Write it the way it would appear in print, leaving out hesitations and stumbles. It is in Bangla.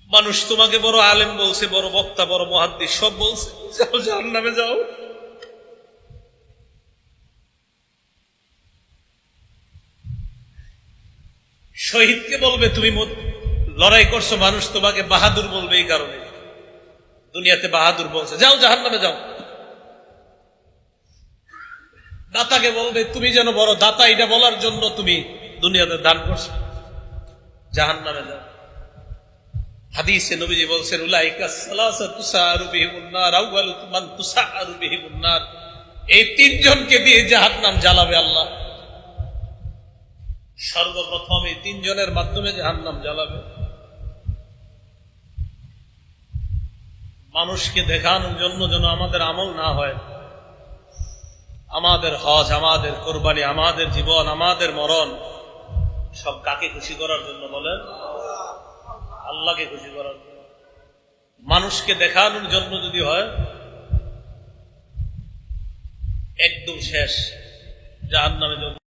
মানুষ তোমাকে বড় আলেম বলছে, বড় বক্তা, বড় মুহাদ্দিস সব বলছে, যাও জাহান্নামে যাও। শহীদকে বলবে তুমি লড়াই করছো, মানুষ তোমাকে বাহাদুর বলবে এই কারণে, দুনিয়াতে বাহাদুর বলছে, যাও জাহান্নামে যাও। দাতাকে বলবে তুমি যেন বড় দাতা, এটা বলার জন্য তুমি দুনিয়াতে দান করছো, জাহান্নামে যাও। হাদিসে নবীজি বলছেন উলাইকা সালাসাতু তুসারু বিহিমুন নার আউয়ালু মান তুসারু বিহিমুন নার, এই তিনজনকে দিয়ে জাহান্নাম জ্বালাবে আল্লাহ। সর্বপ্রথম এই তিনজনের মাধ্যমে জাহান্নাম জ্বালাবে। মানুষকে দেখানোর জন্য যেন আমাদের আমল না হয়, আমাদের হজ, আমাদের কোরবানি, আমাদের জীবন, আমাদের মরণ সব কাকে খুশি করার জন্য বলেন? আল্লাহকে খুশি করার জন্য। মানুষকে দেখানোর জন্য যদি হয় একদম শেষ, জাহান্নামে